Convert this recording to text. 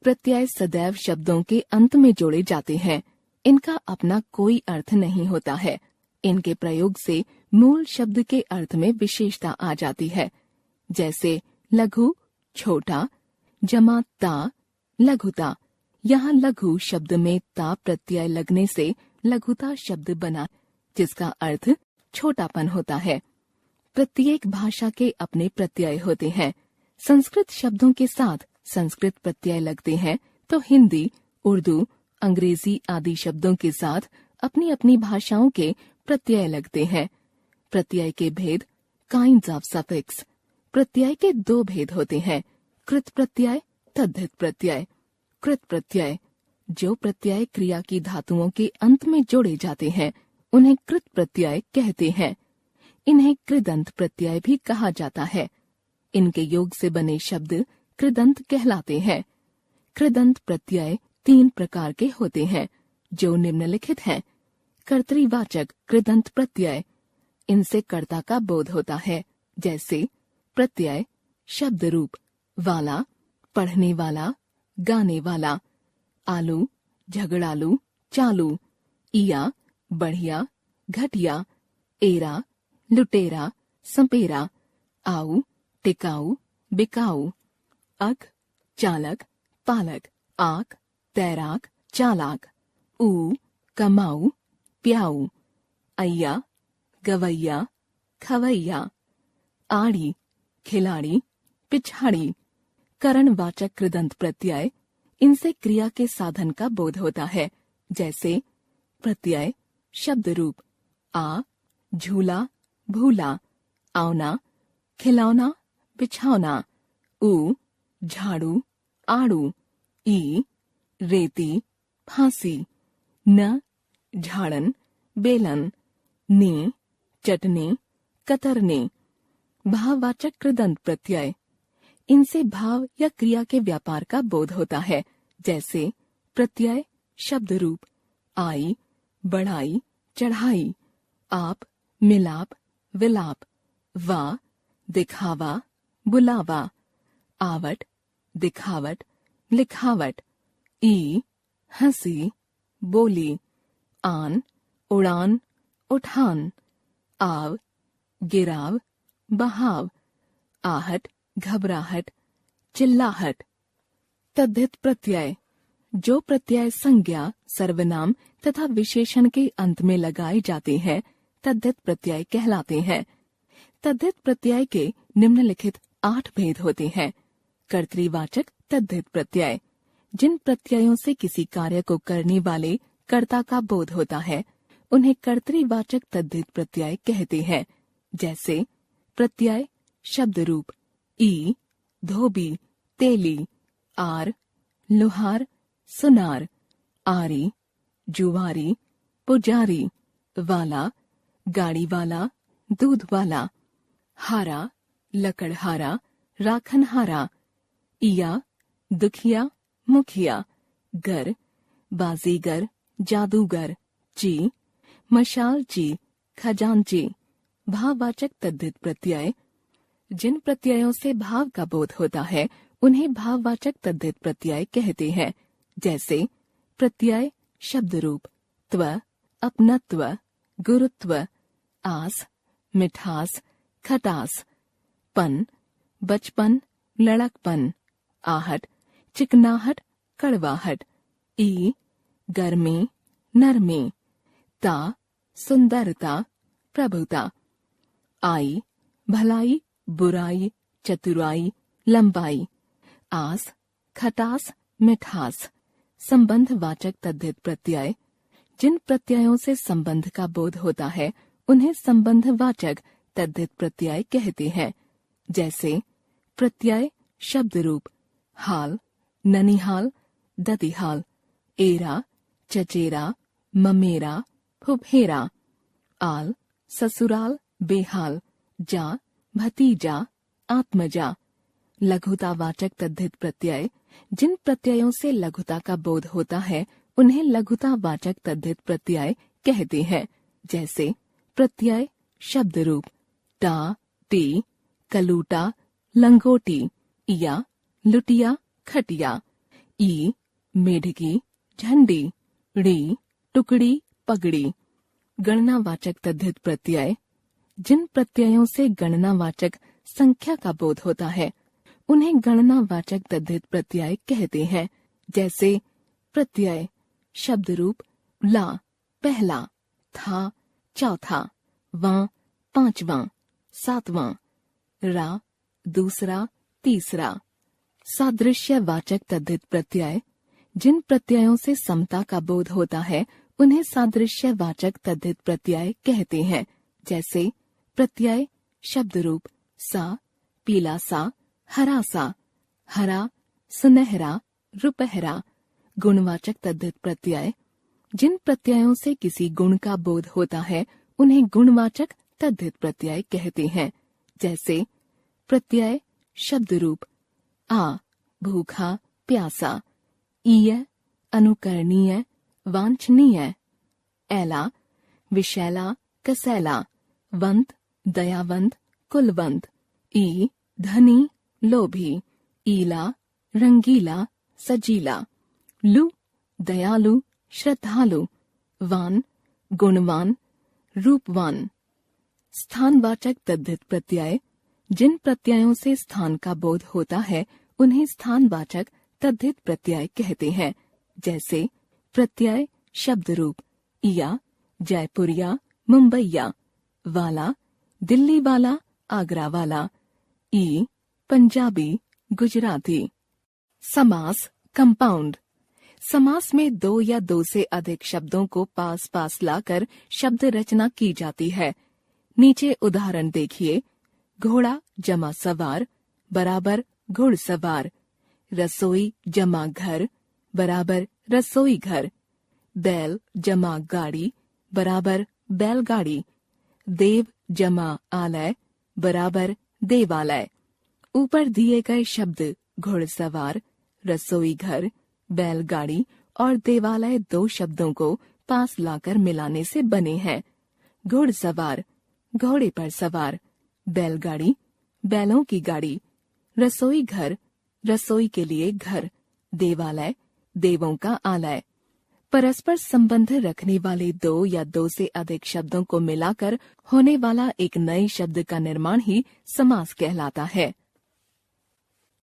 प्रत्यय सदैव शब्दों के अंत में जोड़े जाते हैं। इनका अपना कोई अर्थ नहीं होता है। इनके प्रयोग से मूल शब्द के अर्थ में विशेषता आ जाती है। जैसे लघु छोटा, जमा ता लघुता। यहाँ लघु शब्द में ता प्रत्यय लगने से लघुता शब्द बना, जिसका अर्थ छोटापन होता है। प्रत्येक भाषा के अपने प्रत्यय होते हैं। संस्कृत शब्दों के साथ संस्कृत प्रत्यय लगते हैं तो हिंदी, उर्दू, अंग्रेजी आदि शब्दों के साथ अपनी अपनी भाषाओं के प्रत्यय लगते हैं। प्रत्यय के भेद, काइंड्स ऑफ सफिक्स। प्रत्यय के दो भेद होते हैं, कृत प्रत्यय, तद्धित प्रत्यय। कृत प्रत्यय, जो प्रत्यय क्रिया की धातुओं के अंत में जोड़े जाते हैं, उन्हें कृत प्रत्यय कहते हैं। इन्हें कृदंत प्रत्यय भी कहा जाता है। इनके योग से बने शब्द कृदंत कहलाते हैं। कृदंत प्रत्यय 3 प्रकार के होते हैं, जो निम्नलिखित हैं। कर्तृवाचक कृदंत प्रत्यय, इनसे कर्ता का बोध होता है। जैसे प्रत्यय शब्द रूप, वाला पढ़ने वाला, गाने वाला। आलू झगड़ालू, चालू। इया बढ़िया, घटिया। एरा लुटेरा, संपेरा। आऊ टिकाऊ, बिकाऊ। अग चालक, पालक। आक तैराक, चालाक। ऊ कमाऊ, प्याऊ। अय्या गवैया, खवैया। आड़ी खिलाड़ी, पिछाड़ी। करणवाचक कृदंत प्रत्यय, इनसे क्रिया के साधन का बोध होता है। जैसे प्रत्यय शब्द रूप, आ झूला, भूला। आउना खिलौना, बिछौना। ऊ झाड़ू, आड़ू। ई रेती, फांसी। न झाड़न, बेलन। नी चटनी, कतरनी। भाववाचक कृदंत प्रत्यय, इनसे भाव या क्रिया के व्यापार का बोध होता है। जैसे प्रत्यय शब्द रूप, आई बढ़ाई, चढ़ाई। आप मिलाप, विलाप। वा दिखावा, बुलावा। आवट दिखावट, लिखावट। ई हंसी, बोली। आन उड़ान, उठान। आव गिराव, बहाव। आहट घबराहट, चिल्लाहट। तद्धित प्रत्यय, जो प्रत्यय संज्ञा, सर्वनाम तथा विशेषण के अंत में लगाए जाते हैं, तद्धित प्रत्यय कहलाते हैं। तद्धित प्रत्यय के निम्नलिखित 8 भेद होते हैं। कर्तृवाचक तद्धित प्रत्यय, जिन प्रत्ययों से किसी कार्य को करने वाले कर्ता का बोध होता है, उन्हें कर्तृवाचक तद्धित प्रत्यय कहते हैं। जैसे प्रत्यय शब्द रूप, ई धोबी, तेली। आर लुहार, सुनार। आरी जुआरी, पुजारी। वाला गाड़ी वाला, दूध वाला। हारा लकड़हारा, राखनहारा। इया दुखिया, मुखिया। गर बाजीगर, जादूगर। जी मशाल जी, खजांची। भाववाचक तद्धित प्रत्यय, जिन प्रत्ययों से भाव का बोध होता है, उन्हें भाववाचक तद्धित प्रत्यय कहते हैं। जैसे प्रत्यय शब्द रूप, त्व अपनत्व, गुरुत्व। आस मिठास, खटास। पन बचपन, लड़कपन। आहट चिकनाहट, कड़वाहट। ई गर्मी, नरमी। ता सुंदरता, प्रभुता। आई भलाई, बुराई, चतुराई, लंबाई। आस खटास, मिठास। संबंधवाचक तद्धित प्रत्यय, जिन प्रत्ययों से संबंध का बोध होता है, उन्हें संबंधवाचक तद्धित प्रत्यय कहते हैं। जैसे प्रत्यय शब्द रूप, हाल ननिहाल, ददिहाल। एरा चचेरा, ममेरा, फुफेरा। आल ससुराल, बेहाल। जा भतीजा, आत्मजा। लघुतावाचक तद्धित प्रत्यय, जिन प्रत्ययों से लघुता का बोध होता है, उन्हें लघुतावाचक तद्धित प्रत्यय कहते हैं। जैसे प्रत्यय शब्द रूप, टा टी, कलूटा, लंगोटी। या लुटिया, खटिया। ई मेढकी, झंडी, ड़ी टुकड़ी, पगड़ी। गणनावाचक तद्धित प्रत्यय। जिन प्रत्ययों से गणनावाचक संख्या का बोध होता है उन्हें गणनावाचक तद्धित प्रत्यय कहते हैं। जैसे प्रत्यय शब्द रूप ला पहला, था चौथा, वां पांचवां, सातवां, रा दूसरा, तीसरा। सादृश्यवाचक तद्धित प्रत्यय। जिन प्रत्ययों से समता का बोध होता है उन्हें सादृश्यवाचक तद्धित प्रत्यय कहते हैं। जैसे प्रत्यय शब्द रूप सा पीला सा, हरा सा, हरा सुनहरा, रुपहरा। गुणवाचक तद्धित प्रत्यय। जिन प्रत्ययों से किसी गुण का बोध होता है उन्हें गुणवाचक तद्धित प्रत्यय कहते हैं। जैसे प्रत्यय शब्द रूप आ भूखा प्यासा, ईय अनुकरणीय वांछनीय, ऐला विशैला कसैला, वंत दयावंत कुलवंत, ई धनी लोभी, ईला रंगीला सजीला, लु दयालु श्रद्धालु, वान गुणवान रूपवान। स्थानवाचक तद्धित प्रत्यय। जिन प्रत्ययों से स्थान का बोध होता है उन्हें स्थानवाचक तद्धित प्रत्यय कहते हैं। जैसे प्रत्यय शब्द रूप इया जयपुरिया मुंबईया, वाला दिल्ली वाला आगरा वाला, ई पंजाबी गुजराती। समास कंपाउंड। समास में दो या दो से अधिक शब्दों को पास पास लाकर शब्द रचना की जाती है। नीचे उदाहरण देखिए। घोड़ा जमा सवार बराबर घुड़सवार, रसोई जमा घर बराबर रसोई घर, बैल जमा गाड़ी बराबर बैलगाड़ी, देव जमा आलय बराबर देवालय। ऊपर दिए गए शब्द घुड़सवार, रसोई घर, बैलगाड़ी और देवालय दो शब्दों को पास लाकर मिलाने से बने हैं। घुड़सवार घोड़े पर सवार, बैलगाड़ी बैलों की गाड़ी, रसोई घर रसोई के लिए घर, देवालय देवों का आलय। परस्पर संबंध रखने वाले दो या दो से अधिक शब्दों को मिलाकर होने वाला एक नए शब्द का निर्माण ही समास कहलाता है।